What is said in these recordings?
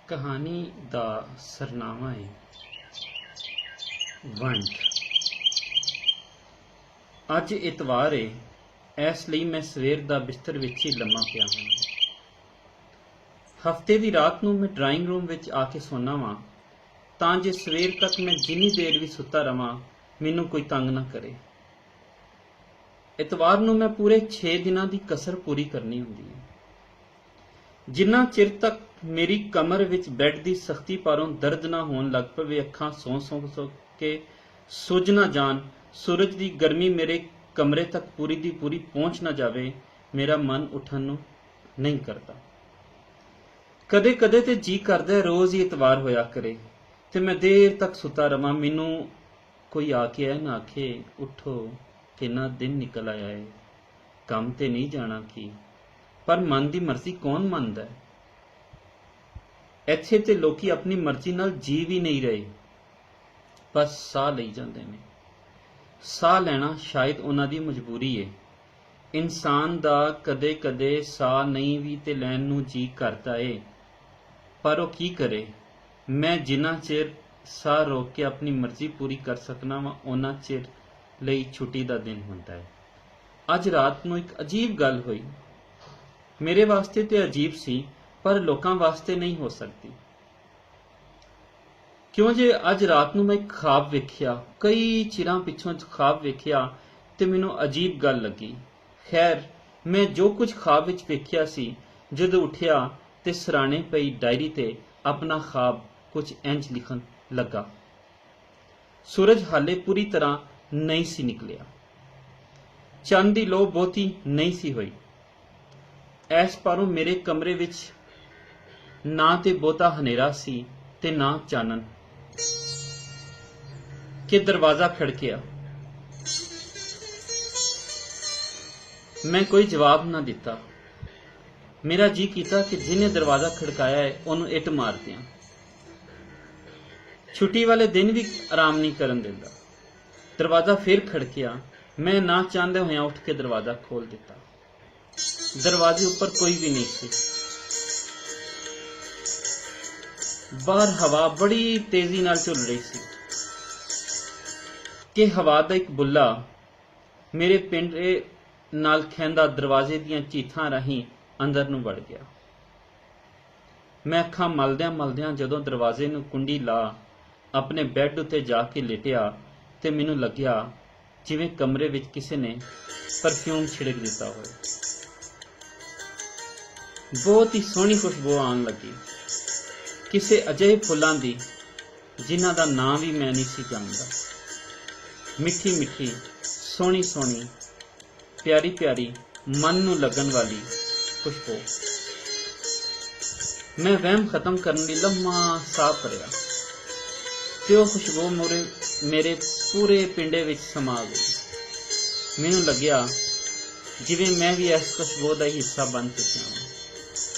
ਕਹਾਣੀ ਦਾ ਸਰਨਾਮਾ ਹੈ ਵੰਡ। ਅੱਜ ਇਤਵਾਰ ਹੈ, ਇਸ ਲਈ ਮੈਂ ਸਵੇਰ ਦਾ ਬਿਸਤਰ ਵਿੱਚ ਹੀ ਲੰਮਾ ਪਿਆ ਹਾਂ। ਹਫ਼ਤੇ ਦੀ ਰਾਤ ਨੂੰ ਮੈਂ ਡਰਾਇੰਗ ਰੂਮ ਵਿੱਚ ਆ ਕੇ ਸੌਂਦਾ ਵਾਂ ਤਾਂ ਜੇ ਸਵੇਰ ਤੱਕ ਮੈਂ ਜਿੰਨੀ ਦੇਰ ਵੀ ਸੁੱਤਾ ਰਵਾਂ ਮੈਨੂੰ ਕੋਈ ਤੰਗ ਨਾ ਕਰੇ। ਇਤਵਾਰ ਨੂੰ ਮੈਂ ਪੂਰੇ 6 ਦਿਨਾਂ ਦੀ ਕਸਰ ਪੂਰੀ ਕਰਨੀ ਹੁੰਦੀ ਹੈ। ਜਿੰਨਾ ਚਿਰ ਤੱਕ ਮੇਰੀ ਕਮਰ ਵਿੱਚ ਬੈੱਡ ਦੀ ਸਖਤੀ ਪਾਰੋਂ ਦਰਦ ਨਾ ਹੋਣ ਲੱਗ ਪਵੇ, ਅੱਖਾਂ ਸੌਂ ਕੇ ਸੁੱਜ ਨਾ ਜਾਣ, ਸੂਰਜ ਦੀ ਗਰਮੀ ਮੇਰੇ ਕਮਰੇ ਤੱਕ ਪੂਰੀ ਦੀ ਪੂਰੀ ਪਹੁੰਚ ਨਾ ਜਾਵੇ, ਮੇਰਾ ਮਨ ਉੱਠਣ ਨੂੰ ਨਹੀਂ ਕਰਦਾ। ਕਦੇ ਕਦੇ ਤੇ ਜੀ ਕਰਦਾ ਰੋਜ਼ ਹੀ ਇਤਵਾਰ ਹੋਇਆ ਕਰੇ ਤੇ ਮੈਂ ਦੇਰ ਤੱਕ ਸੁੱਤਾ ਰਵਾਂ, ਮੈਨੂੰ ਕੋਈ ਆ ਕੇ ਨਾ ਆਖੇ ਉੱਠੋ ਕਿੰਨਾ ਦਿਨ ਨਿਕਲ ਆਇਆ ਹੈ, ਕੰਮ ਤੇ ਨਹੀਂ ਜਾਣਾ ਕੀ। ਪਰ ਮਨ ਦੀ ਮਰਜ਼ੀ ਕੌਣ ਮੰਨਦਾ ਹੈ? ਇੱਥੇ ਤੇ ਲੋਕੀ ਆਪਣੀ ਮਰਜ਼ੀ ਨਾਲ ਜੀ ਵੀ ਨਹੀਂ ਰਹੇ, ਬਸ ਸਾਹ ਲਈ ਜਾਂਦੇ ਨੇ। ਸਾਹ ਲੈਣਾ ਸ਼ਾਇਦ ਉਹਨਾਂ ਦੀ ਮਜਬੂਰੀ ਹੈ। ਇਨਸਾਨ ਦਾ ਕਦੇ ਕਦੇ ਸਾਹ ਨਹੀਂ ਵੀ ਤੇ ਲੈਣ ਨੂੰ ਜੀ ਕਰਦਾ ਏ, ਪਰ ਉਹ ਕੀ ਕਰੇ। ਮੈਂ ਜਿੰਨਾ ਚਿਰ ਸਾਹ ਰੋਕ ਕੇ ਆਪਣੀ ਮਰਜ਼ੀ ਪੂਰੀ ਕਰ ਸਕਣਾ ਵਾਂ ਉਹਨਾਂ ਚਿਰ ਲਈ ਛੁੱਟੀ ਦਾ ਦਿਨ ਹੁੰਦਾ ਹੈ। ਅੱਜ ਰਾਤ ਨੂੰ ਇੱਕ ਅਜੀਬ ਗੱਲ ਹੋਈ। ਮੇਰੇ ਵਾਸਤੇ ਤੇ ਅਜੀਬ ਸੀ, ਪਰ ਲੋਕਾਂ ਵਾਸਤੇ ਨਹੀਂ ਹੋ ਸਕਦੀ। ਕਿਉਂ ਜੇ ਅੱਜ ਰਾਤ ਨੂੰ ਮੈਂ ਇੱਕ ਖਾਬ ਵੇਖਿਆ, ਕਈ ਚਿਰਾਂ ਪਿੱਛੋਂ ਖਾਬ ਵੇਖਿਆ ਤੇ ਮੈਨੂੰ ਅਜੀਬ ਗੱਲ ਲੱਗੀ। ਖੈਰ, ਮੈਂ ਜੋ ਕੁਝ ਖਾਬ ਵਿੱਚ ਵੇਖਿਆ ਸੀ, ਜਦੋਂ ਉੱਠਿਆ ਤੇ ਸਰਾਣੇ ਪਈ ਡਾਇਰੀ ਤੇ ਆਪਣਾ ਖਾਬ ਕੁਝ ਇੰਜ ਲਿਖਣ ਲੱਗਾ। ਸੂਰਜ ਹਾਲੇ ਪੂਰੀ ਤਰ੍ਹਾਂ ਨਹੀਂ ਸੀ ਨਿਕਲਿਆ, ਚੰਨ ਦੀ ਲੋ ਬਹੁਤੀ ਨਹੀਂ ਸੀ ਹੋਈ। ਇਸ ਪਾਰੋਂ ਮੇਰੇ ਕਮਰੇ ਵਿੱਚ ਨਾ ਤੇ ਬਹੁਤਾ ਹਨੇਰਾ ਸੀ ਤੇ ਨਾ ਚਾਨਣ ਕਿ ਦਰਵਾਜ਼ਾ ਖੜਕਿਆ। ਮੈਂ ਕੋਈ ਜਵਾਬ ਨਾ ਦਿੱਤਾ। ਮੇਰਾ ਜੀ ਕੀਤਾ ਕਿ ਜਿਹਨੇ ਦਰਵਾਜ਼ਾ ਖੜਕਾਇਆ ਹੈ ਉਹਨੂੰ ਇੱਟ ਮਾਰ ਦਿਆਂ। ਛੁੱਟੀ ਵਾਲੇ ਦਿਨ ਵੀ ਆਰਾਮ ਨਹੀਂ ਕਰਨ ਦਿੰਦਾ। ਦਰਵਾਜ਼ਾ ਫਿਰ ਖੜਕਿਆ। ਮੈਂ ਨਾ ਚਾਹੁੰਦੇ ਹੋਇਆਂ ਉੱਠ ਕੇ ਦਰਵਾਜ਼ਾ ਖੋਲ ਦਿੱਤਾ। ਦਰਵਾਜ਼ੇ ਉੱਪਰ ਕੋਈ ਵੀ ਨਹੀਂ ਸੀ। ਬਾਹਰ ਹਵਾ ਬੜੀ ਤੇਜ਼ੀ ਨਾਲ ਝੁੱਲ ਰਹੀ ਸੀ ਕਿ ਹਵਾ ਦਾ ਇੱਕ ਬੁੱਲਾ ਮੇਰੇ ਪਿੰਡੇ ਨਾਲ ਖਹਿੰਦਾ ਦਰਵਾਜ਼ੇ ਦੀਆਂ ਚੀਥਾਂ ਰਾਹੀਂ ਅੰਦਰ ਨੂੰ ਵੜ ਗਿਆ। ਮੈਂ ਅੱਖਾਂ ਮਲਦਿਆਂ ਜਦੋਂ ਦਰਵਾਜ਼ੇ ਨੂੰ ਕੁੰਡੀ ਲਾ ਆਪਣੇ ਬੈੱਡ ਉੱਤੇ ਜਾ ਕੇ ਲੇਟਿਆ ਤੇ ਮੈਨੂੰ ਲੱਗਿਆ ਜਿਵੇਂ ਕਮਰੇ ਵਿੱਚ ਕਿਸੇ ਨੇ ਪਰਫਿਊਮ ਛਿੜਕ ਦਿੱਤਾ ਹੋਵੇ। ਬਹੁਤ ਹੀ ਸੋਹਣੀ ਖੁਸ਼ਬੂ ਆਉਣ ਲੱਗੀ, ਕਿਸੇ ਅਜਿਹੇ ਫੁੱਲਾਂ ਦੀ ਜਿਨ੍ਹਾਂ ਦਾ ਨਾਂ ਵੀ ਮੈਂ ਨਹੀਂ ਸੀ ਜਾਣਦਾ। ਮਿੱਠੀ ਮਿੱਠੀ, ਸੋਹਣੀ ਸੋਹਣੀ, ਪਿਆਰੀ ਪਿਆਰੀ, ਮਨ ਨੂੰ ਲੱਗਣ ਵਾਲੀ ਖੁਸ਼ਬੂ। ਮੈਂ ਵਹਿਮ ਖਤਮ ਕਰਨ ਲਈ ਲੰਮਾ ਸਾਹ ਭਰਿਆ ਤੇ ਉਹ ਖੁਸ਼ਬੂ ਮੇਰੇ ਪੂਰੇ ਪਿੰਡੇ ਵਿੱਚ ਸਮਾ ਗਈ। ਮੈਨੂੰ ਲੱਗਿਆ ਜਿਵੇਂ ਮੈਂ ਵੀ ਇਸ ਖੁਸ਼ਬੂ ਦਾ ਹਿੱਸਾ ਬਣ ਚੁੱਕਿਆ ਹਾਂ।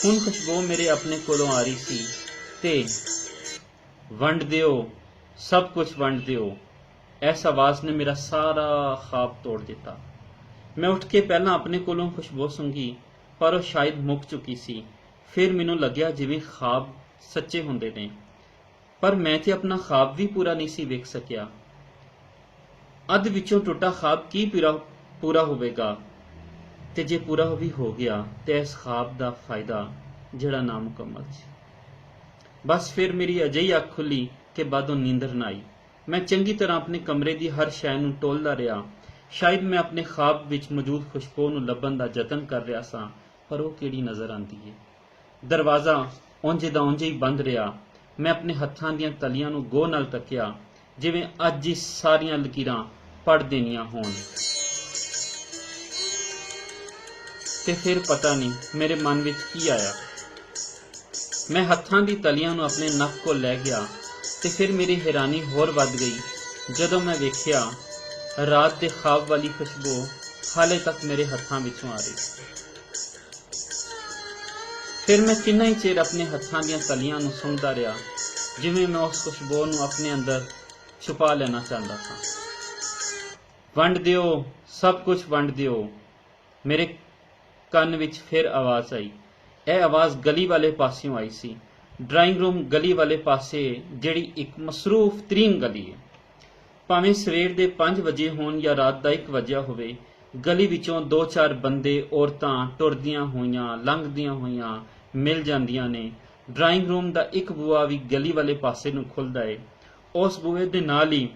ਹੁਣ ਖੁਸ਼ਬੂ ਮੇਰੇ ਆਪਣੇ ਕੋਲੋਂ ਆ ਰਹੀ ਸੀ ਤੇ ਵੰਡ ਦਿਓ, ਸਭ ਕੁਝ ਵੰਡ ਦਿਓ, ਇਸ ਆਵਾਜ਼ ਨੇ ਮੇਰਾ ਸਾਰਾ ਖਾਬ ਤੋੜ ਦਿੱਤਾ। ਮੈਂ ਉੱਠ ਕੇ ਪਹਿਲਾਂ ਆਪਣੇ ਕੋਲੋਂ ਖੁਸ਼ਬੂ ਸੁੰਘੀ, ਪਰ ਉਹ ਸ਼ਾਇਦ ਮੁੱਕ ਚੁੱਕੀ ਸੀ। ਫਿਰ ਮੈਨੂੰ ਲੱਗਿਆ ਜਿਵੇਂ ਖਾਬ ਸੱਚੇ ਹੁੰਦੇ ਨੇ, ਪਰ ਮੈਂ ਤੇ ਆਪਣਾ ਖਾਬ ਵੀ ਪੂਰਾ ਨਹੀਂ ਸੀ ਵੇਖ ਸਕਿਆ। ਅੱਧ ਵਿੱਚੋਂ ਟੁੱਟਾ ਖਾਬ ਕੀ ਪੂਰਾ ਹੋਵੇਗਾ, ਤੇ ਜੇ ਪੂਰਾ ਵੀ ਹੋ ਗਿਆ ਤੇ ਇਸ ਖਾਬ ਦਾ ਫਾਇਦਾ ਜਿਹੜਾ ਨਾਮੁਕੰਮਲ ਸੀ। ਬਸ ਫਿਰ ਮੇਰੀ ਅਜਿਹੀ ਅੱਖ ਖੁੱਲੀ ਕਿ ਬਾਦੋਂ ਨੀਂਦਰ ਨਾ ਆਈ। ਮੈਂ ਚੰਗੀ ਤਰ੍ਹਾਂ ਆਪਣੇ ਕਮਰੇ ਦੀ ਹਰ ਸ਼ੈ ਨੂੰ ਟੋਲਦਾ ਰਿਹਾ। ਸ਼ਾਇਦ ਮੈਂ ਆਪਣੇ ਖਾਬ ਵਿੱਚ ਮੌਜੂਦ ਖੁਸ਼ਬੂ ਨੂੰ ਲੱਭਣ ਦਾ ਯਤਨ ਕਰ ਰਿਹਾ ਸਾਂ, ਪਰ ਉਹ ਕਿਹੜੀ ਨਜ਼ਰ ਆਉਂਦੀ ਹੈ। ਦਰਵਾਜ਼ਾ ਉਂਝ ਦਾ ਉਂਝ ਹੀ ਬੰਦ ਰਿਹਾ। ਮੈਂ ਆਪਣੇ ਹੱਥਾਂ ਦੀਆਂ ਤਲੀਆਂ ਨੂੰ ਗੋਹ ਨਾਲ ਤੱਕਿਆ, ਜਿਵੇਂ ਅੱਜ ਹੀ ਸਾਰੀਆਂ ਲਕੀਰਾਂ ਪੜ੍ਹ ਦੇਣੀਆਂ ਹੋਣ। ਤੇ ਫਿਰ ਪਤਾ ਨਹੀਂ ਮੇਰੇ ਮਨ ਵਿੱਚ ਕੀ ਆਇਆ। ਮੈਂ ਹੱਥਾਂ ਦੀ ਤਲੀਆਂ ਨੂੰ ਆਪਣੇ ਨੱਕ ਕੋਲ ਲੈ ਗਿਆ ਤੇ ਫਿਰ ਮੇਰੀ ਹੈਰਾਨੀ ਹੋਰ ਵੱਧ ਗਈ ਜਦੋਂ ਮੈਂ ਵੇਖਿਆ ਰਾਤ ਦੇ ਖਾਬ ਵਾਲੀ ਖੁਸ਼ਬੂ ਹਾਲੇ ਤੱਕ ਮੇਰੇ ਹੱਥਾਂ ਵਿੱਚੋਂ ਆ ਰਹੀ ਸੀ। ਫਿਰ ਮੈਂ ਕਿੰਨਾ ਹੀ ਚਿਰ ਆਪਣੇ ਹੱਥਾਂ ਦੀਆਂ ਤਲੀਆਂ ਨੂੰ ਸੁੰਘਦਾ ਰਿਹਾ, ਜਿਵੇਂ ਮੈਂ ਉਸ ਖੁਸ਼ਬੂ ਨੂੰ ਆਪਣੇ ਅੰਦਰ ਛੁਪਾ ਲੈਣਾ ਚਾਹੁੰਦਾ ਸਾਂ। ਵੰਡ ਦਿਓ, ਸਭ ਕੁਝ ਵੰਡ ਦਿਓ, ਮੇਰੇ ਕੰਨ ਵਿੱਚ ਫਿਰ ਆਵਾਜ਼ ਆਈ। ਇਹ ਆਵਾਜ਼ ਗਲੀ ਵਾਲੇ ਪਾਸਿਓਂ ਆਈ ਸੀ। ਡਰਾਇੰਗ ਰੂਮ ਗਲੀ ਵਾਲੇ ਪਾਸੇ, ਜਿਹੜੀ ਇੱਕ ਮਸਰੂਫ ਤਰੀਨ ਗਲੀ ਹੈ। ਭਾਵੇਂ ਸਵੇਰ ਦੇ 5 ਵਜੇ ਹੋਣ ਜਾਂ ਰਾਤ ਦਾ 1 ਵਜਿਆ ਹੋਵੇ, ਗਲੀ ਵਿੱਚੋਂ 2-4 ਬੰਦੇ ਔਰਤਾਂ ਟੁਰਦੀਆਂ ਹੋਈਆਂ ਲੰਘਦੀਆਂ ਹੋਈਆਂ ਮਿਲ ਜਾਂਦੀਆਂ ਨੇ। ਡਰਾਇੰਗ ਰੂਮ ਦਾ ਇੱਕ ਬੂਹਾ ਵੀ ਗਲੀ ਵਾਲੇ ਪਾਸੇ ਨੂੰ ਖੁੱਲਦਾ ਹੈ। ਉਸ ਬੂਹੇ ਦੇ ਨਾਲ ਹੀ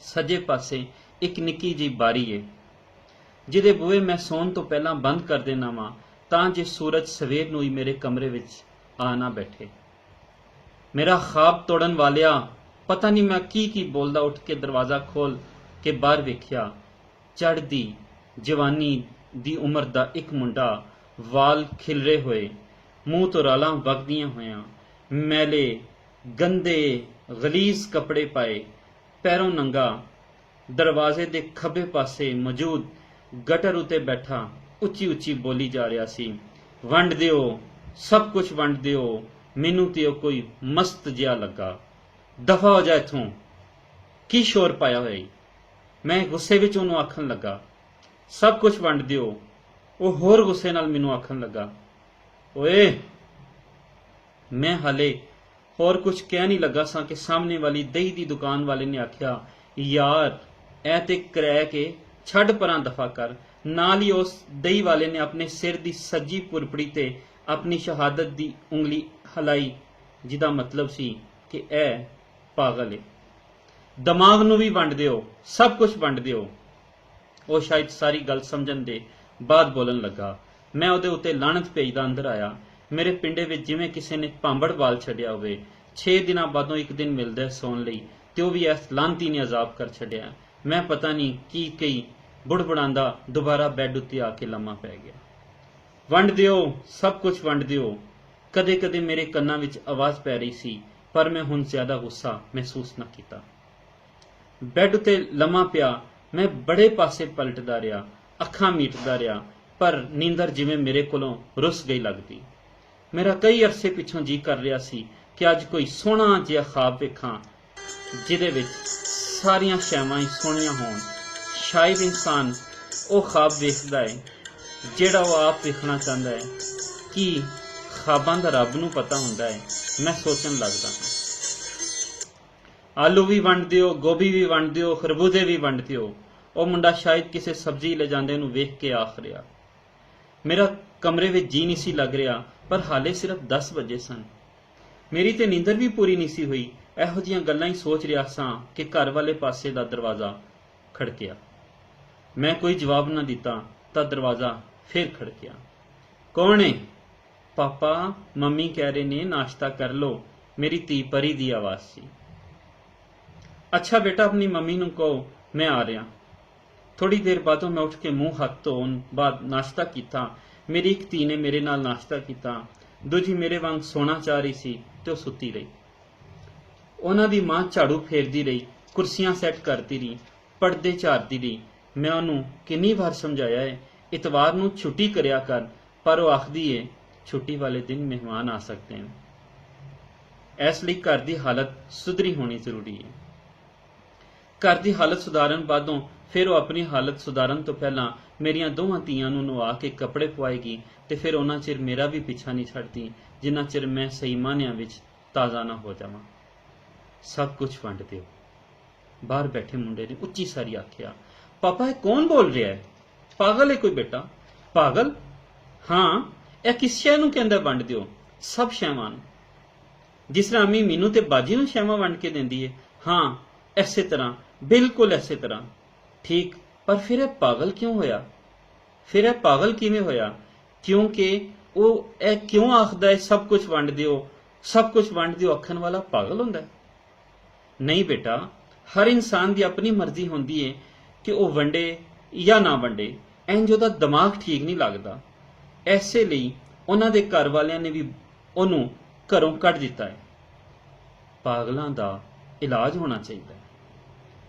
ਸੱਜੇ ਪਾਸੇ ਇੱਕ ਨਿੱਕੀ ਜਿਹੀ ਬਾਰੀ ਹੈ, ਜਿਹਦੇ ਬੂਹੇ ਮੈਂ ਸੌਣ ਤੋਂ ਪਹਿਲਾਂ ਬੰਦ ਕਰ ਦੇਣਾ ਵਾਂ, ਤਾਂ ਜੇ ਸੂਰਜ ਸਵੇਰ ਨੂੰ ਹੀ ਮੇਰੇ ਕਮਰੇ ਵਿੱਚ ਆ ਨਾ ਬੈਠੇ। ਮੇਰਾ ਖਾਬ ਤੋੜਨ ਵਾਲਿਆ, ਪਤਾ ਨਹੀਂ ਮੈਂ ਕੀ ਬੋਲਦਾ, ਉੱਠ ਕੇ ਦਰਵਾਜ਼ਾ ਖੋਲ ਕੇ ਬਾਹਰ ਵੇਖਿਆ। ਚੜ੍ਹਦੀ ਜਵਾਨੀ ਦੀ ਉਮਰ ਦਾ ਇੱਕ ਮੁੰਡਾ, ਵਾਲ ਖਿਲਰੇ ਹੋਏ, ਮੂੰਹ ਤੋਂ ਰਾਲਾਂ ਵਗਦੀਆਂ ਹੋਇਆਂ, ਮੈਲੇ ਗੰਦੇ ਗਲੀਜ਼ ਕੱਪੜੇ ਪਾਏ, ਪੈਰੋਂ ਨੰਗਾ, ਦਰਵਾਜ਼ੇ ਦੇ ਖੱਬੇ ਪਾਸੇ ਮੌਜੂਦ ਗਟਰ ਉਤੇ ਬੈਠਾ ਉੱਚੀ ਉੱਚੀ ਬੋਲੀ ਜਾ ਰਿਹਾ ਸੀ, ਵੰਡ ਦਿਓ, ਸਭ ਕੁਝ ਵੰਡ ਦਿਓ। ਮੈਨੂੰ ਤੇ ਉਹ ਕੋਈ ਮਸਤ ਜਿਹਾ ਲੱਗਾ। ਦਫਾ ਹੋ ਜਾ ਇੱਥੋਂ, ਕੀ ਸ਼ੋਰ ਪਾਇਆ ਹੋਇਆ। ਮੈਂ ਗੁੱਸੇ ਵਿੱਚ ਉਹਨੂੰ ਆਖਣ ਲੱਗਾ, ਸਭ ਕੁਝ ਵੰਡ ਦਿਓ। ਉਹ ਹੋਰ ਗੁੱਸੇ ਨਾਲ ਮੈਨੂੰ ਆਖਣ ਲੱਗਾ, ਓਏ। ਮੈਂ ਹਾਲੇ ਹੋਰ ਕੁਝ ਕਹਿ ਨਹੀਂ ਲੱਗਾ ਸਾਂ ਕਿ ਸਾਹਮਣੇ ਵਾਲੀ ਦਹੀਂ ਦੀ ਦੁਕਾਨ ਵਾਲੇ ਨੇ ਆਖਿਆ, ਯਾਰ ਐ ਤੇ ਕਰੈ ਕੇ ਛੱਡ ਪਰਾਂ, ਦਫਾ ਕਰ। ਨਾਲ ਹੀ ਉਸ ਦਹੀਂ ਵਾਲੇ ਨੇ ਆਪਣੇ ਸਿਰ ਦੀ ਸੱਜੀ ਪੁਰਪੜੀ ਤੇ ਆਪਣੀ ਸ਼ਹਾਦਤ ਦੀ ਉਂਗਲੀ ਹਲਾਈ, ਜਿਹਦਾ ਮਤਲਬ ਸੀ ਕਿ ਇਹ ਪਾਗਲ ਏ। ਦਿਮਾਗ ਨੂੰ ਵੀ ਵੰਡ ਦਿਓ, ਸਭ ਕੁਝ ਵੰਡ ਦਿਓ। ਉਹ ਸ਼ਾਇਦ ਸਾਰੀ ਗੱਲ ਸਮਝਣ ਦੇ ਬਾਅਦ ਬੋਲਣ ਲੱਗਾ। ਮੈਂ ਉਹਦੇ ਉੱਤੇ ਲਾਹਨਤ ਭੇਜਦਾ ਅੰਦਰ ਆਇਆ। ਮੇਰੇ ਪਿੰਡੇ ਵਿੱਚ ਜਿਵੇਂ ਕਿਸੇ ਨੇ ਭਾਂਬੜ ਬਾਲ ਛੱਡਿਆ ਹੋਵੇ। 6 ਦਿਨਾਂ ਬਾਅਦੋਂ ਇੱਕ ਦਿਨ ਮਿਲਦਾ ਸੌਣ ਲਈ, ਤੇ ਉਹ ਵੀ ਇਸ ਲਾਂਤੀ ਨੇ ਅਜ਼ਾਬ ਕਰ ਛੱਡਿਆ। ਮੈਂ ਪਤਾ ਨਹੀਂ ਕੀ ਕਈ ਬੁੜਬੁੜਾਂਦਾ ਦੁਬਾਰਾ ਬੈੱਡ ਉੱਤੇ ਆ ਕੇ ਲੰਮਾ ਪੈ ਗਿਆ। ਵੰਡ ਦਿਓ, ਸਭ ਕੁਝ ਵੰਡ ਦਿਓ। ਕਦੇ ਕਦੇ ਮੇਰੇ ਕੰਨਾਂ ਵਿੱਚ ਆਵਾਜ਼ ਪੈ ਰਹੀ ਸੀ, ਪਰ ਮੈਂ ਹੁਣ ਜ਼ਿਆਦਾ ਗੁੱਸਾ ਮਹਿਸੂਸ ਨਾ ਕੀਤਾ। ਬੈੱਡ ਉੱਤੇ ਲੰਮਾ ਪਿਆ ਮੈਂ ਬੜੇ ਪਾਸੇ ਪਲਟਦਾ ਰਿਹਾ, ਅੱਖਾਂ ਮੀਟਦਾ ਰਿਹਾ, ਪਰ ਨੀਂਦਰ ਜਿਵੇਂ ਮੇਰੇ ਕੋਲੋਂ ਰੁੱਸ ਗਈ ਲੱਗਦੀ। ਮੇਰਾ ਕਈ ਅਰਸੇ ਪਿੱਛੋਂ ਜੀ ਕਰ ਰਿਹਾ ਸੀ ਕਿ ਅੱਜ ਕੋਈ ਸੋਹਣਾ ਜਿਹਾ ਖਾਬ ਵੇਖਾਂ, ਜਿਹਦੇ ਵਿੱਚ ਸਾਰੀਆਂ ਸ਼ੈਵਾਂ ਹੀ ਸੋਹਣੀਆਂ ਹੋਣ। ਸ਼ਾਇਦ ਇਨਸਾਨ ਉਹ ਖਾਬ ਵੇਖਦਾ ਹੈ ਜਿਹੜਾ ਉਹ ਆਪ ਵੇਖਣਾ ਚਾਹੁੰਦਾ ਹੈ। ਕੀ ਖਾਬਾਂ ਦਾ ਰੱਬ ਨੂੰ ਪਤਾ ਹੁੰਦਾ ਹੈ? ਮੈਂ ਸੋਚਣ ਲੱਗਦਾ ਹਾਂ। ਆਲੂ ਵੀ ਵੰਡ ਦਿਓ, ਗੋਭੀ ਵੀ ਵੰਡ ਦਿਓ, ਖਰਬੂਜ਼ੇ ਵੀ ਵੰਡ ਦਿਓ। ਉਹ ਮੁੰਡਾ ਸ਼ਾਇਦ ਕਿਸੇ ਸਬਜ਼ੀ ਲੈ ਜਾਂਦੇ ਨੂੰ ਵੇਖ ਕੇ ਆਖ ਰਿਹਾ। ਮੇਰਾ ਕਮਰੇ ਵਿੱਚ ਜੀ ਨਹੀਂ ਸੀ ਲੱਗ ਰਿਹਾ, ਪਰ ਹਾਲੇ ਸਿਰਫ 10 ਵਜੇ ਸਨ। ਮੇਰੀ ਤੇ ਨੀਂਦਰ ਵੀ ਪੂਰੀ ਨਹੀਂ ਸੀ ਹੋਈ। ਇਹੋ ਜਿਹੀਆਂ ਗੱਲਾਂ ਹੀ ਸੋਚ ਰਿਹਾ ਸਾਂ ਕਿ ਘਰ ਵਾਲੇ ਪਾਸੇ ਦਾ ਦਰਵਾਜ਼ਾ ਖੜਕਿਆ। ਮੈਂ ਕੋਈ ਜਵਾਬ ਨਾ ਦਿੱਤਾ ਤਾਂ ਦਰਵਾਜ਼ਾ ਫੇਰ ਖੜਕਿਆ। ਕੌਣ ਏ? ਪਾਪਾ, ਮੰਮੀ ਕਹਿ ਰਹੇ ਨੇ ਨਾਸ਼ਤਾ ਕਰ ਲਓ, ਮੇਰੀ ਧੀ ਪਰੀ ਦੀ ਆਵਾਜ਼ ਸੀ। ਅੱਛਾ ਬੇਟਾ, ਆਪਣੀ ਮੰਮੀ ਨੂੰ ਕਹੋ ਮੈਂ ਆ ਰਿਹਾ। ਥੋੜੀ ਦੇਰ ਬਾਅਦੋਂ ਮੈਂ ਉੱਠ ਕੇ ਮੂੰਹ ਹੱਥ ਧੋਣ ਬਾਅਦ ਨਾਸ਼ਤਾ ਕੀਤਾ। ਮੇਰੀ ਇੱਕ ਧੀ ਨੇ ਮੇਰੇ ਨਾਲ ਨਾਸ਼ਤਾ ਕੀਤਾ, ਦੂਜੀ ਮੇਰੇ ਵਾਂਗ ਸੋਣਾ ਚਾਹ ਰਹੀ ਸੀ ਤੇ ਉਹ ਸੁੱਤੀ ਰਹੀ। ਉਹਨਾਂ ਦੀ ਮਾਂ ਝਾੜੂ ਫੇਰਦੀ ਰਹੀ, ਕੁਰਸੀਆਂ ਸੈੱਟ ਕਰਦੀ ਰਹੀ, ਪਰਦੇ ਝਾੜਦੀ ਰਹੀ। ਮੈਂ ਉਹਨੂੰ ਕਿੰਨੀ ਵਾਰ ਸਮਝਾਇਆ ਹੈ ਇਤਵਾਰ ਨੂੰ ਛੁੱਟੀ ਕਰਿਆ ਕਰ, ਪਰ ਉਹ ਆਖਦੀ ਏ ਛੁੱਟੀ ਵਾਲੇ ਦਿਨ ਮਹਿਮਾਨ ਆ ਸਕਦੇ ਹਨ। ਇਸ ਲਈ ਘਰ ਦੀ ਹਾਲਤ ਸੁਧਰੀ ਹੋਣੀ ਜ਼ਰੂਰੀ ਹੈ। ਘਰ ਦੀ ਹਾਲਤ ਸੁਧਾਰਨ ਬਾਅਦੋਂ ਫਿਰ ਉਹ ਆਪਣੀ ਹਾਲਤ ਸੁਧਾਰਨ ਤੋਂ ਪਹਿਲਾਂ ਮੇਰੀਆਂ ਦੋਵਾਂ ਧੀਆਂ ਨੂੰ ਨਵਾ ਕੇ ਕੱਪੜੇ ਪਵਾਏਗੀ, ਤੇ ਫਿਰ ਉਹਨਾਂ ਚਿਰ ਮੇਰਾ ਵੀ ਪਿੱਛਾ ਨਹੀਂ ਛੱਡਦੀ ਜਿੰਨਾ ਚਿਰ ਮੈਂ ਸਹੀ ਮਾਨਿਆਂ ਵਿੱਚ ਤਾਜ਼ਾ ਨਾ ਹੋ ਜਾਵਾਂ। ਸਭ ਕੁਝ ਵੰਡ ਦਿਓ। ਬਾਹਰ ਬੈਠੇ ਮੁੰਡੇ ਨੇ ਉੱਚੀ ਸਾਰੀ ਆਖਿਆ। ਪਾਪਾ, ਇਹ ਕੌਣ ਬੋਲ ਰਿਹਾ ਹੈ? ਪਾਗਲ ਹੈ ਕੋਈ ਬੇਟਾ? ਪਾਗਲ? ਹਾਂ, ਇਹ ਕਿਸ ਸ਼ੈ ਨੂੰ ਕਹਿੰਦਾ ਵੰਡ ਦਿਓ? ਸਭ ਸ਼ੈਵਾਂ ਨੂੰ। ਜਿਸ ਤਰ੍ਹਾਂ ਅੰਮੀ ਮੈਨੂੰ ਤੇ ਬਾਜੀ ਨੂੰ ਸ਼ੈਵਾਂ ਵੰਡ ਕੇ ਦਿੰਦੀ ਹੈ। ਹਾਂ, ਐਸੇ ਤਰ੍ਹਾਂ, ਬਿਲਕੁਲ ਐਸੇ ਤਰ੍ਹਾਂ। ਠੀਕ, ਪਰ ਫਿਰ ਇਹ ਪਾਗਲ ਕਿਉਂ ਹੋਇਆ? ਫਿਰ ਇਹ ਪਾਗਲ ਕਿਵੇਂ ਹੋਇਆ? ਕਿਉਂਕਿ ਉਹ ਇਹ ਕਿਉਂ ਆਖਦਾ ਹੈ ਸਭ ਕੁਝ ਵੰਡ ਦਿਓ, ਸਭ ਕੁਝ ਵੰਡ ਦਿਓ? ਆਖਣ ਵਾਲਾ ਪਾਗਲ ਹੁੰਦਾ ਹੈ? ਨਹੀਂ ਬੇਟਾ, ਹਰ ਇਨਸਾਨ ਦੀ ਆਪਣੀ ਮਰਜ਼ੀ ਹੁੰਦੀ ਹੈ ਕਿ ਉਹ ਵੰਡੇ ਜਾਂ ਨਾ ਵੰਡੇ। ਇੰਜ ਉਹਦਾ ਦਿਮਾਗ ਠੀਕ ਨਹੀਂ ਲੱਗਦਾ। ਐਸੇ ਲਈ ਉਹਨਾਂ ਦੇ ਘਰ ਵਾਲਿਆਂ ਨੇ ਵੀ ਉਹਨੂੰ ਘਰੋਂ ਕੱਢ ਦਿੱਤਾ ਹੈ। ਪਾਗਲਾਂ ਦਾ ਇਲਾਜ ਹੋਣਾ ਚਾਹੀਦਾ ਹੈ।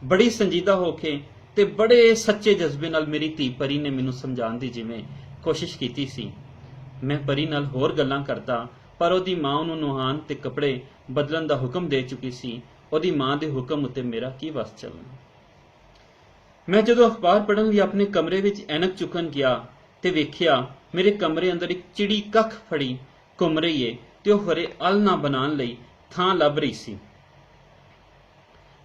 ਬੜੀ ਸੰਜੀਦਾ ਹੋ ਕੇ ਤੇ ਬੜੇ ਸੱਚੇ ਜਜ਼ਬੇ ਨਾਲ ਮੇਰੀ ਧੀ ਪਰੀ ਨੇ ਮੈਨੂੰ ਸਮਝਾਉਣ ਦੀ ਜਿਵੇਂ ਕੋਸ਼ਿਸ਼ ਕੀਤੀ ਸੀ। ਮੈਂ ਪਰੀ ਨਾਲ ਹੋਰ ਗੱਲਾਂ ਕਰਦਾ, ਪਰ ਉਹਦੀ ਮਾਂ ਉਹਨੂੰ ਨੁਹਾਉਣ ਤੇ ਕੱਪੜੇ ਬਦਲਣ ਦਾ ਹੁਕਮ ਦੇ ਚੁੱਕੀ ਸੀ। ਉਹਦੀ ਮਾਂ ਦੇ ਹੁਕਮ ਉੱਤੇ ਮੇਰਾ ਕੀ ਵੱਸ ਚੱਲਣਾ। ਮੈਂ ਜਦੋਂ ਅਖਬਾਰ ਪੜ੍ਹਨ ਲਈ ਆਪਣੇ ਕਮਰੇ ਵਿੱਚ ਐਨਕ ਚੁੱਕਣ ਗਿਆ ਤੇ ਵੇਖਿਆ ਮੇਰੇ ਕਮਰੇ ਅੰਦਰ ਇੱਕ ਚਿੜੀ ਕੱਖ ਫੜੀ ਘੁੰਮ ਰਹੀ ਏ, ਤੇ ਉਹ ਹਰੇ ਆਲ੍ਹਣਾ ਬਣਾਉਣ ਲਈ ਥਾਂ ਲੱਭ ਰਹੀ ਸੀ।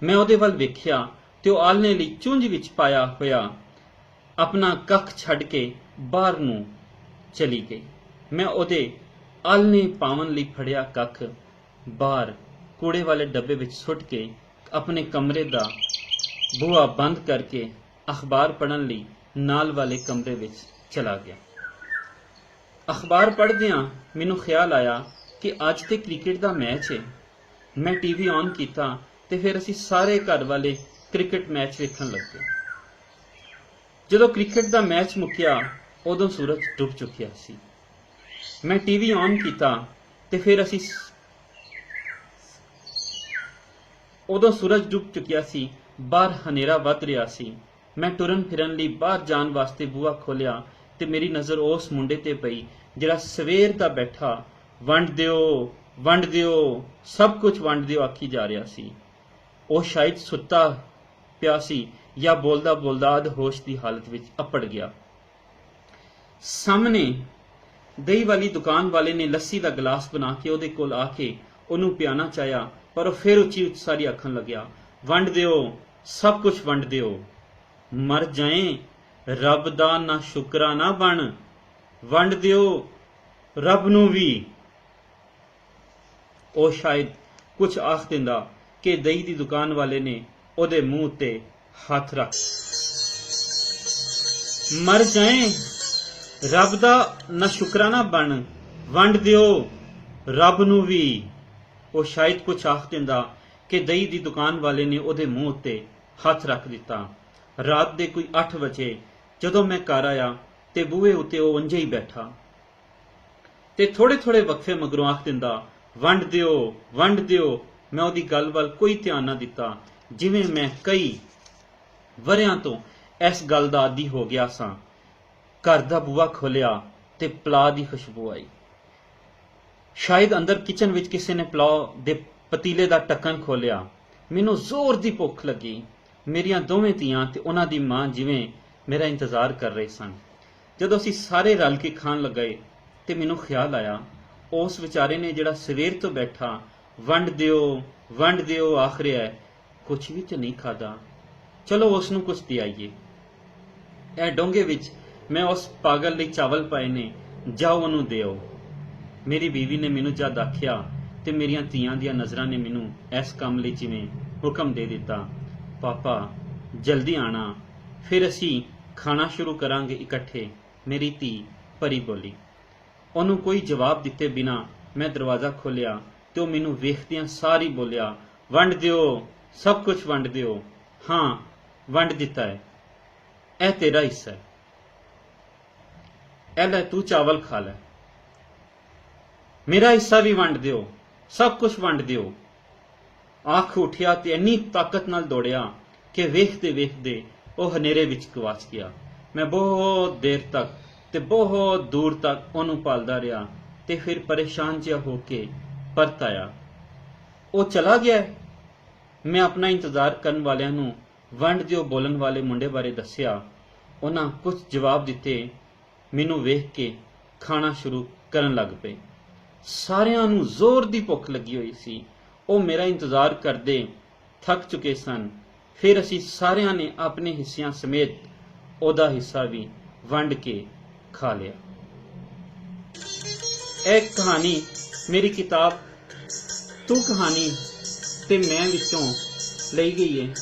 ਮੈਂ ਉਹਦੇ ਵੱਲ ਵੇਖਿਆ ਤੇ ਉਹ ਆਲ੍ਹਣੇ ਲਈ ਚੁੰਝ ਵਿੱਚ ਪਾਇਆ ਹੋਇਆ ਆਪਣਾ ਕੱਖ ਛੱਡ ਕੇ ਬਾਹਰ ਨੂੰ ਚਲੀ ਗਈ। ਮੈਂ ਉਹਦੇ ਆਲ੍ਹਣੇ ਪਾਵਨ ਲਈ ਫੜਿਆ ਕੱਖ ਬਾਹਰ ਕੂੜੇ ਵਾਲੇ ਡੱਬੇ ਵਿੱਚ ਸੁੱਟ ਕੇ ਆਪਣੇ ਕਮਰੇ ਦਾ ਬੂਹਾ ਬੰਦ ਕਰਕੇ ਅਖਬਾਰ ਪੜ੍ਹਨ ਲਈ ਨਾਲ ਵਾਲੇ ਕਮਰੇ ਵਿੱਚ ਚਲਾ ਗਿਆ। ਅਖਬਾਰ ਪੜ੍ਹਦਿਆਂ ਮੈਨੂੰ ਖਿਆਲ ਆਇਆ ਕਿ ਅੱਜ ਤੇ ਕ੍ਰਿਕਟ ਦਾ ਮੈਚ ਹੈ। ਮੈਂ ਟੀਵੀ ਔਨ ਕੀਤਾ ਤੇ ਫਿਰ ਅਸੀਂ ਸਾਰੇ ਘਰ ਵਾਲੇ ਕ੍ਰਿਕਟ ਮੈਚ ਵੇਖਣ ਲੱਗੇ। ਜਦੋਂ ਕ੍ਰਿਕਟ ਦਾ ਮੈਚ ਮੁੱਕਿਆ ਉਦੋਂ ਸੂਰਜ ਡੁੱਬ ਚੁੱਕਿਆ ਸੀ। ਮੈਂ ਟੀਵੀ ਔਨ ਕੀਤਾ ਤੇ ਫਿਰ ਉਦੋਂ ਸੂਰਜ ਡੁੱਬ ਚੁੱਕਿਆ ਸੀ। ਬਾਹਰ ਹਨੇਰਾ ਵੱਧ ਰਿਹਾ ਸੀ। ਮੈਂ ਟੁਰਨ ਫਿਰਨ ਲਈ ਬਾਹਰ ਜਾਣ ਵਾਸਤੇ ਬੂਹਾ ਖੋਲਿਆ ਤੇ ਮੇਰੀ ਨਜ਼ਰ ਉਸ ਮੁੰਡੇ ਤੇ ਪਈ ਜਿਹੜਾ ਸਵੇਰ ਦਾ ਬੈਠਾ ਵੰਡ ਦਿਓ ਸਭ ਕੁਝ ਵੰਡ ਦਿਓ ਆਖੀ ਜਾ ਰਿਹਾ ਸੀ। ਉਹ ਸ਼ਾਇਦ ਸੁੱਤਾ ਪਿਆ ਸੀ ਜਾਂ ਬੋਲਦਾ ਬੋਲਦਾ ਅਧਹੋਸ਼ ਦੀ ਹਾਲਤ ਵਿੱਚ ਅਪੜ ਗਿਆ। ਸਾਹਮਣੇ ਦਹੀਂ ਵਾਲੀ ਦੁਕਾਨ ਵਾਲੇ ਨੇ ਲੱਸੀ ਦਾ ਗਲਾਸ ਬਣਾ ਕੇ ਉਹਦੇ ਕੋਲ ਆ ਕੇ ਉਹਨੂੰ ਪਿਆਣਾ ਚਾਹਿਆ, ਪਰ ਉਹ ਫਿਰ ਉੱਚੀ ਸਾਰੀ ਆਖਣ ਲੱਗਿਆ, ਵੰਡ ਦਿਓ ਸਭ ਕੁਝ ਵੰਡ ਦਿਓ। ਮਰ ਜਾਏ ਰੱਬ ਦਾ ਨਾ ਸ਼ੁਕਰਾਨਾ ਬਣ, ਵੰਡ ਦਿਓ ਰੱਬ ਨੂੰ ਵੀ। ਉਹ ਸ਼ਾਇਦ ਕੁਝ ਆਖ ਦਿੰਦਾ ਕਿ ਦਹੀਂ ਦੀ ਦੁਕਾਨ ਵਾਲੇ ਨੇ ਉਹਦੇ ਮੂੰਹ ਤੇ ਹੱਥ ਰੱਖ, ਮਰ ਜਾਏ ਰੱਬ ਦਾ ਨਾ ਸ਼ੁਕਰਾਨਾ ਬਣ, ਵੰਡ ਦਿਓ ਰੱਬ ਨੂੰ ਵੀ। ਉਹ ਸ਼ਾਇਦ ਕੁਝ ਆਖ ਦਿੰਦਾ ਕਿ ਦਹੀਂ ਦੀ ਦੁਕਾਨ ਵਾਲੇ ਨੇ ਉਹਦੇ ਮੂੰਹ ਉੱਤੇ ਹੱਥ ਰੱਖ ਦਿੱਤਾ। ਰਾਤ ਦੇ ਕੋਈ 8 ਵਜੇ ਜਦੋਂ ਮੈਂ ਘਰ ਆਇਆ ਤੇ ਬੂਹੇ ਉੱਤੇ ਉਹ ਉਂਝੇ ਹੀ ਬੈਠਾ ਤੇ ਥੋੜੇ ਥੋੜੇ ਵਕਫੇ ਮਗਰੋਂ ਆਖ ਦਿੰਦਾ, ਵੰਡ ਦਿਓ ਵੰਡ ਦਿਓ। ਮੈਂ ਉਹਦੀ ਗੱਲ ਵੱਲ ਕੋਈ ਧਿਆਨ ਨਾ ਦਿੱਤਾ, ਜਿਵੇਂ ਮੈਂ ਕਈ ਵਰਿਆਂ ਤੋਂ ਇਸ ਗੱਲ ਦਾ ਆਦੀ ਹੋ ਗਿਆ ਸਾਂ। ਘਰ ਦਾ ਬੂਹਾ ਖੋਲਿਆ ਤੇ ਪਲਾਅ ਦੀ ਖੁਸ਼ਬੂ ਆਈ। ਸ਼ਾਇਦ ਅੰਦਰ ਕਿਚਨ ਵਿੱਚ ਕਿਸੇ ਨੇ ਪਲਾਅ ਦੇ ਪਤੀਲੇ ਦਾ ਢੱਕਣ ਖੋਲਿਆ। ਮੈਨੂੰ ਜ਼ੋਰ ਦੀ ਭੁੱਖ ਲੱਗੀ। ਮੇਰੀਆਂ ਦੋਵੇਂ ਧੀਆਂ ਤੇ ਉਹਨਾਂ ਦੀ ਮਾਂ ਜਿਵੇਂ ਮੇਰਾ ਇੰਤਜ਼ਾਰ ਕਰ ਰਹੇ ਸਨ। ਜਦੋਂ ਅਸੀਂ ਸਾਰੇ ਰਲ ਕੇ ਖਾਣ ਲੱਗੇ ਤੇ ਮੈਨੂੰ ਖਿਆਲ ਆਇਆ, ਉਸ ਵਿਚਾਰੇ ਨੇ ਜਿਹੜਾ ਸਵੇਰ ਤੋਂ ਬੈਠਾ ਵੰਡ ਦਿਓ ਆਖ ਰਿਹਾ ਹੈ, ਕੁਛ ਵੀ ਤਾਂ ਨਹੀਂ ਖਾਦਾ। ਚਲੋ ਉਸ ਨੂੰ ਕੁਛ ਦੇ ਆਈਏ। ਇਹ ਡੋਂਗੇ ਵਿੱਚ ਮੈਂ ਉਸ ਪਾਗਲ ਲਈ ਚਾਵਲ ਪਾਏ ਨੇ, ਜਾਓ ਉਹਨੂੰ ਦਿਓ। ਮੇਰੀ ਬੀਵੀ ਨੇ ਮੈਨੂੰ ਜਦ ਆਖਿਆ ਤੇ ਮੇਰੀਆਂ ਧੀਆਂ ਦੀਆਂ ਨਜ਼ਰਾਂ ਨੇ ਮੈਨੂੰ ਇਸ ਕੰਮ ਲਈ ਜਿਵੇਂ ਹੁਕਮ ਦੇ ਦਿੱਤਾ, ਪਾਪਾ ਜਲਦੀ ਆਣਾ, ਫਿਰ ਅਸੀਂ ਖਾਣਾ ਸ਼ੁਰੂ ਕਰਾਂਗੇ ਇਕੱਠੇ। ਮੇਰੀ ਧੀ ਪਰੀ ਬੋਲੀ। ਉਹਨੂੰ ਕੋਈ ਜਵਾਬ ਦਿੱਤੇ ਬਿਨਾਂ ਮੈਂ ਦਰਵਾਜ਼ਾ ਖੋਲ੍ਹਿਆ ਤੇ ਉਹ ਮੈਨੂੰ ਵੇਖਦਿਆਂ ਸਾਰੀ ਬੋਲਿਆ, ਵੰਡ ਦਿਓ ਸਭ ਕੁਝ ਵੰਡ ਦਿਓ। ਹਾਂ ਵੰਡ ਦਿੱਤਾ ਹੈ, ਇਹ ਤੇਰਾ ਹਿੱਸਾ ਹੈ, ਇਹ ਲੈ ਤੂੰ ਚਾਵਲ ਖਾ ਲੈ। ਮੇਰਾ ਹਿੱਸਾ ਵੀ ਵੰਡ ਦਿਓ, ਸਭ ਕੁਝ ਵੰਡ ਦਿਓ। ਆਖ ਉੱਠਿਆ ਤੇ ਇੰਨੀ ਤਾਕਤ ਨਾਲ ਦੌੜਿਆ ਕਿ ਵੇਖਦੇ ਵੇਖਦੇ ਉਹ ਹਨੇਰੇ ਵਿੱਚ ਗਵਾਚ ਗਿਆ। ਮੈਂ ਬਹੁਤ ਦੇਰ ਤੱਕ ਤੇ ਬਹੁਤ ਦੂਰ ਤੱਕ ਉਹਨੂੰ ਭਾਲਦਾ ਰਿਹਾ ਤੇ ਫਿਰ ਪਰੇਸ਼ਾਨ ਜਿਹਾ ਹੋ ਕੇ ਪਰਤ ਆਇਆ। ਉਹ ਚਲਾ ਗਿਆ। ਮੈਂ ਆਪਣਾ ਇੰਤਜ਼ਾਰ ਕਰਨ ਵਾਲਿਆਂ ਨੂੰ ਵੰਡ ਦਿਓ ਬੋਲਣ ਵਾਲੇ ਮੁੰਡੇ ਬਾਰੇ ਦੱਸਿਆ। ਉਹਨਾਂ ਕੁਝ ਜਵਾਬ ਦਿੱਤੇ। ਮੈਨੂੰ ਵੇਖ ਕੇ ਖਾਣਾ ਸ਼ੁਰੂ ਕਰਨ ਲੱਗ ਪਏ। ਸਾਰਿਆਂ ਨੂੰ ਜ਼ੋਰ ਦੀ ਭੁੱਖ ਲੱਗੀ ਹੋਈ ਸੀ। ਉਹ ਮੇਰਾ ਇੰਤਜ਼ਾਰ ਕਰਦੇ ਥੱਕ ਚੁੱਕੇ ਸਨ। ਫਿਰ ਅਸੀਂ ਸਾਰਿਆਂ ਨੇ ਆਪਣੇ ਹਿੱਸਿਆਂ ਸਮੇਤ ਉਹਦਾ ਹਿੱਸਾ ਵੀ ਵੰਡ ਕੇ ਖਾ ਲਿਆ। ਇਹ ਕਹਾਣੀ ਮੇਰੀ ਕਿਤਾਬ ਤੂੰ ਕਹਾਣੀ ਤੇ ਮੈਂ ਵਿੱਚੋਂ ਲਈ ਗਈ ਹੈ।